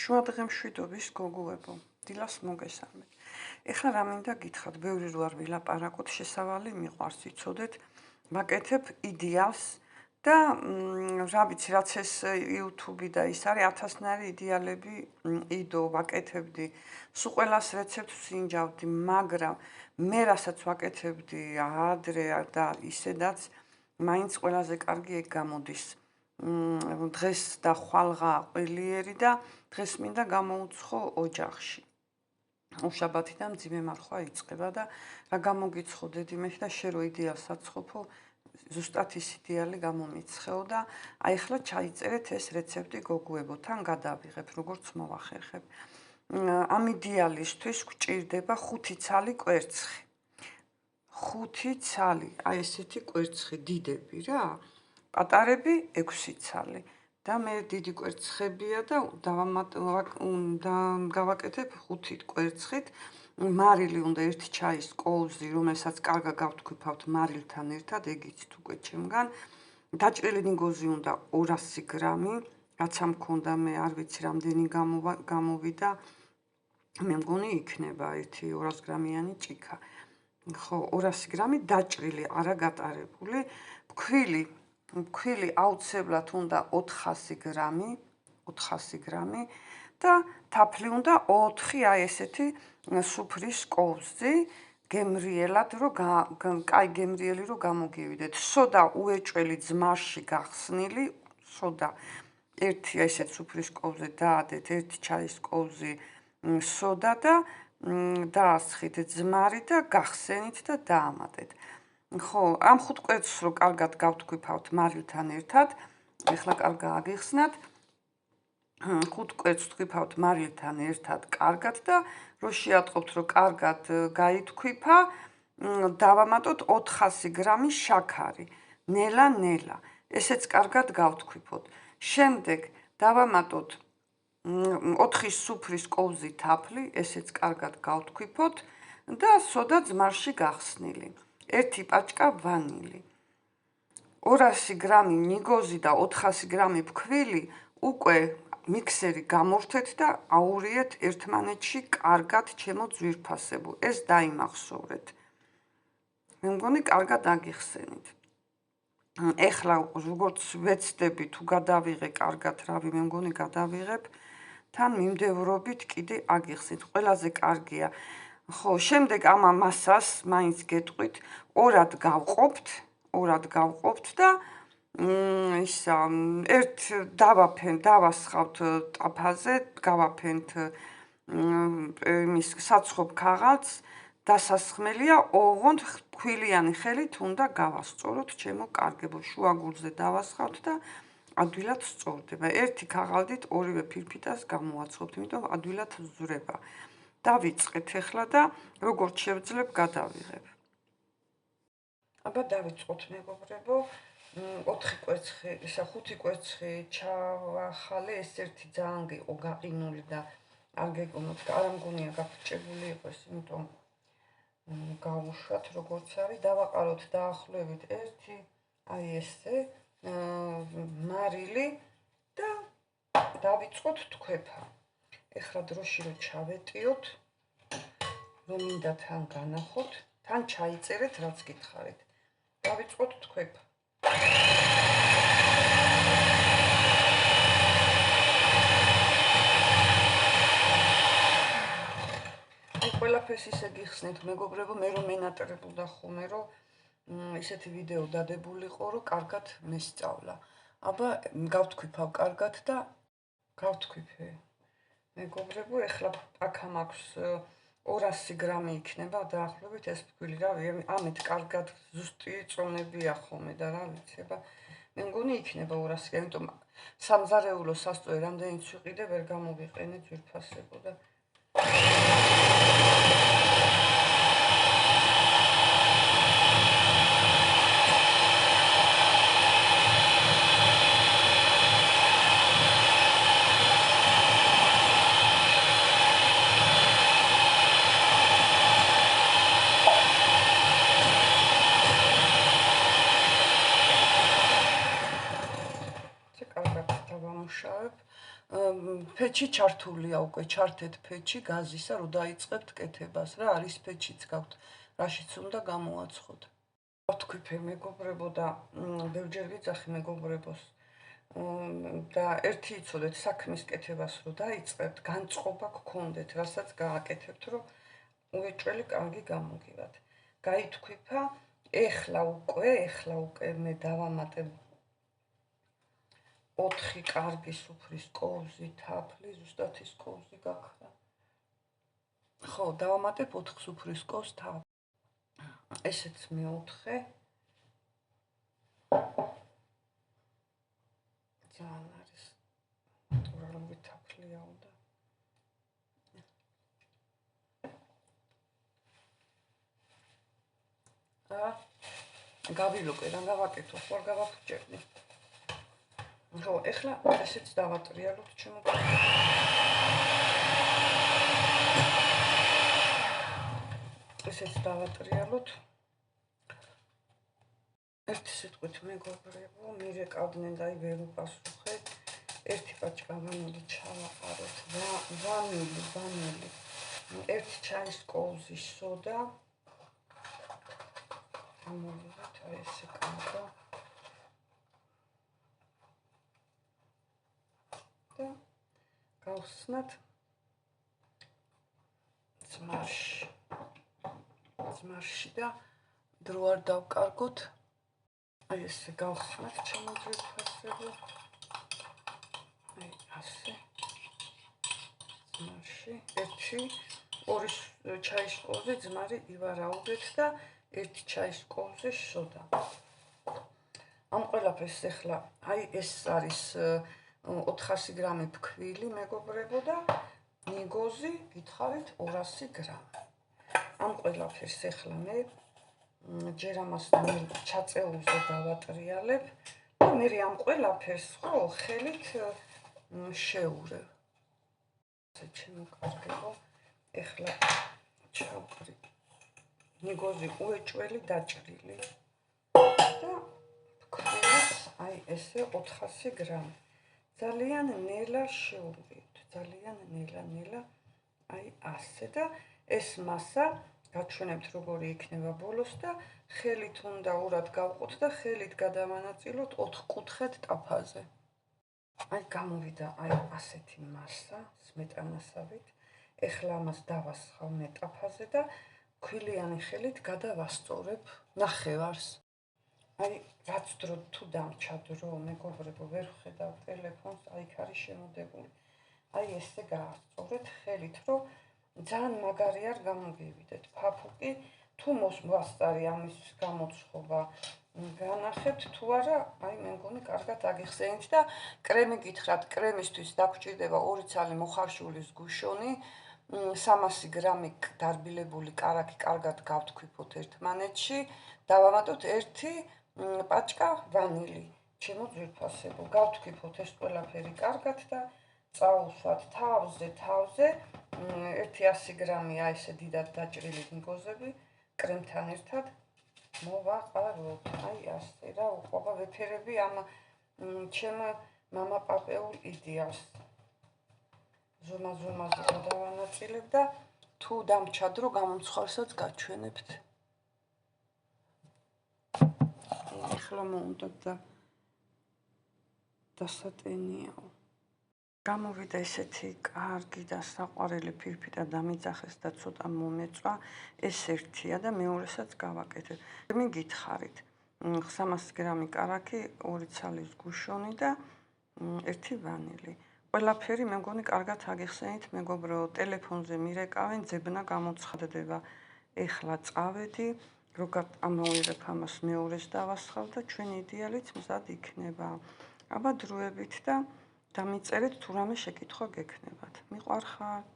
შუადღემშვიდობის გოგოებო, დილას მოგესალმებით. ეხლა რა მინდა გითხრათ, ბევრი რო არ ვილაპარაკოთ, შესავალი მიყვარს, იცოდეთ, ვაკეთებ იდეალს და რა ვიცი, რაც ეს YouTube და ის არის, ათასნაირი იდეალები იდო, ვაკეთებდი, სულ ყველას რეცეპტს ინჯავდი, მაგრამ მე რასაც ვაკეთებდი ადრე და ისედაც მაინც ყველაზე კარგი ეგ გამოდის. დღეს და ხვალღა ყველიერი და დღეს მინდა გამოუცხო ოჯახში. უშაბათიდან მძიმე მარხვა იწყება და რა გამოგიცხო დედიმეში და შე რო იდეალს აცხოფო, ზუსტად ის იდეალი გამომიცხეო და აი ახლა ჩაიწერეთ ეს რეცეპტი გოგოებო, თან გადავიღებ, როგორც მოვახერხებ. ამ იდეალისთვის გვჭირდება 5 ცალი კვერცხი. 5 ცალი, აი ესეთი კვერცხი დიდები რა. პატარები 6 ცალი და მე დიდი კვერცხებია და გავაკეთებ 5 კვერცხით. მარილი უნდა 1 ჩაის კოვზი, რომელსაც კარგად გავთქვიფავთ მარილთან ერთად, ეგ იცით უკვე ჩემგან. დაჭრილი ნიგოზი უნდა 200 გრამი, რაცა მქონდა მე არ ვიცი რამდენი გამოვიდა. მე მგონი იქნება 1-200 გრამიანი ჭიქა. ხო, 200 გრამი დაჭრილი, არა გატარებული. ფქვილი აუცილებლად უნდა 400 გრამი, 400 გრამი და თაფლი უნდა 4 აი ესეთი სუფრის კოვზი, გემრიელად კაი გემრიელი რო გამოგივიდეთ. სოდა უეჭველი ძმაში გახსნილი, სოდა 1 ესეთ სუფრის კოვზე დაადეთ, 1 ჩაის კოვზი სოდა და დაასხით ძმარი და გახსენით და დაამატეთ. ხო, ამ 5 კვერცხს რო კარგად გავთქვიფავთ მარილთან ერთად, ეხლა კარგად აგიხსნათ. 5 კვერცხს თქვიფავთ მარილთან ერთად კარგად და რო შეატყობთ, რომ კარგად გაითქვიფა, დავამატოთ 400 გრამი შაქარი. ნელა. ესეც კარგად გავთქვიფოთ. შემდეგ დავამატოთ 4 სუფრის კოვზი თაფლი, ესეც კარგად გავთქვიფოთ და სოდა ძმარში გახსნილი. 1 პაჭკა ვანილი. 200 გრამი ნიგოზი და 400 გრამი ფქვილი უკვე მიქსერი გამორთეთ და აურიეთ ერთმანეთში კარგად ჩემო ძვირფასებო. ეს დაიმახსოვრეთ. მე მგონი კარგად აგიხსენით. ეხლა როგორც ვეცდები თუ გადავიღე კარგად, რავი, მე მგონი გადავიღებ, თან მიმდევრობით კიდე აგიხსენით. ყველაზე კარგია. ხო, შემდეგ ამ მასას მაინც გეტყვით, ორად გავყოფთ და ისა ერთ დავასხავთ ტაფაზე, გავაფენთ იმის საცხობ ქაღალდს, დასასხმელია, ოღონდ ფქვილიანი ხელით უნდა გავასწოროთ ჩემო კარგებო, შუაგულზე დავასხავთ და ადვილად სწორდება. 1 ქაღალდით ორივე ფირფიტას გამოვაცხობთ, იმიტომ ადვილად ზურება. დავიწყეთ ახლა და როგორც შევძლებ გადავიღებ. აბა დავიწყოთ მეგობრებო. 4 კვერცხი, ისა 5 კვერცხი ჩავახალე, ეს ერთი ძალიან იყო გაყინული და არ გეკონოთ, არ მგონია გაფრჭებული იყოს, იმიტომ გავუშვათ როგორც არის, დავაყაროთ დაახლოებით 1 აი ესე მარილი და დავიწყოთ თქვეფა. ეხლა დროში რომ ჩავეტიოთ, რომ მინდა თან განახოთ, თან ჩაიწერეთ რაც გითხარით. დავიწყოთ თქვეფა. აი ყველაფერს ისე გიხსნით მეგობრებო, მე რომ მენატრებულდა ხოლმე, რომ ისეთი ვიდეო დადებულიყო, რომ კარგად მესწავლა. აბა გავთქვიფავ კარგად და გავთქვიფე. მეგობრებო, ეხლა აქ მაქვს 200 გრამი იქნება დაახლოებით ეს ფქვილი, რავი, ამით კარგად ზუსტი წონებია ხოლმე და რა ვიცი, აბა მე მგონი იქნება 200 გრამი, იმიტომ სამზარეულო სასწორე რამდენიც ვიყიდე, ვერ გამოვიყენე ძვირფასებო და ფეჩი ჩართულია უკვე, ჩართეთ ფეჩი გაზისა, რომ დაიწყებთ კეთებას რა, არის ფეჩიც გაქვთ, რაშიც უნდა გამოაცხოთ. ვთქვიფე მეგობრებო და ბევრჯერ ვიძახი მეგობრებოს და ერთი იცოდეთ საქმის კეთებას რომ დაიწყებთ, განწყობა გქონდეთ, რასაც გააკეთებთ, რომ უეჭველი კარგი გამოგივათ. გაითქვიფა, ეხლა უკვე მე დავამატებ 4 კარგი სუფრის კოვზი, თაფლი, ზუსტად ის კოვზი გაქრა. ხო, დავამატებ 4 სუფრის კოვს თაფლი. ესეც მე-4. ძალიან არის ნატურალური თაფლიაო და გავილოკე რა გავაკეთო, ხوار გავაფუჭებდი. ხო, ეხლა ესეც დავატრიალოთ ჩემო. ესეც დავატრიალოთ. ერთი სიტყვით მეგობრებო, მირეკავდნენ და ვერ უპასუხე. ერთი პაჭკა ვანილი ჩავაყაროთ, ვანილი. 1 ჩაის კოვზი სოდა. ამოვიღოთ ესე კანკა. და გავხსნათ ძმარში და დრო არ დავკარგოთ. აი ესე გავხსნათ ჩემო ძვირფასებო. აი ასე. ძმარში 1 ჩაის კოვზე ძმარი ივარაუდეთ და 1 ჩაის კოვზე სოდა. ამ ყველაფერს ახლა აი ეს არის 400 გრამი ფქვილი მეგობრებო და ნიგოზი გითხარით 200 გრამი. ამ ყველაფერს ახლა მე ჯერ ამას ჩაწეულზე დავატრიალებ და მე ამ ყველაფერს ხო ხელით შევურევ. ასე ჩემო კარგებო, ახლა ჩავკრი ნიგოზი უეჭველი დაჭრილი და ფქვილს აი ესე 400 გრამი. ძალიან ნელა შევურევთ, ძალიან ნელა, აი ასე და ეს მასა გაჩვენებთ როგორი იქნება ბოლოს და ხელით უნდა ურად გავყოთ და ხელით გადავანაწილოთ 4 კუთხედ ტაფაზე. აი გამოვიდა აი ასეთი მასა სმეტანასავით. ეხლა ამას დავასხავ მე ტაფაზე და ქვილიანი ხელით გადავასწორებ ნახევარს. აი რაც დრო თუ დამჭა დრო მეგობრებო ვერ ვხედავ ტელეფონს, აი იქ არის შემოდებული. აი ესე გაასწორეთ ხელით, რომ ძალიან მაგარი არ გამოგივიდეთ. ფაფუკი თუ მოსვასწარი ამის გამოცხობა განახებთ თუ არა, აი მე მგონი კარგად აგიხსენით და კრემი გითხრათ, კრემისთვის დაგჭირდება 2 ცალი მოხარშულის გუშონი, 300 გრამი დარბილებული კარაქი კარგად გავთქვიფოთ ერთმანეთში, დავამატოთ 1 პაჭკა ვანილი. ჩემო ძვირფასებო, გავთქვიფოთ ეს ყველაფერი კარგად და წავუსვათ თავზე 100 გრამი აი ესე დიდად დაჭრილი ნიგოზები კრემთან ერთად მოვაყაროთ. აი ასე რა უყვება ვეფერები ამ ჩემ მამა პაპეულ იდეალს. ზომა-ზომაზე გადავანაწილებ და თუ დამჭა დრო გამომცხარსაც გაჩვენებთ. ეხლა მომუნდა და დასატენიაო. გამოვიდა ესეთი კარგი და საყვარელი ფირფიტა დამიძახეს და ცოტა მომეწვა. ეს ერთია და მეორესაც გავაკეთებ. მე გითხარით 300 გრამი კარაქი, 2 ცალის გუშონი და 1 ვანილი. ყველაფერი მე მგონი კარგად აგიხსენით მეგობრებო, ტელეფონზე მირეკავენ, ძებნა გამოცხადდება. ეხლა წავედი, როგორ ამოვიღებ ამას მეორეს დავასხავ და ჩვენი იდეალიც მზად იქნება. აბა დროებით და დამიწერეთ თუ რამე შეკითხვა გექნებათ. მიყვარხართ?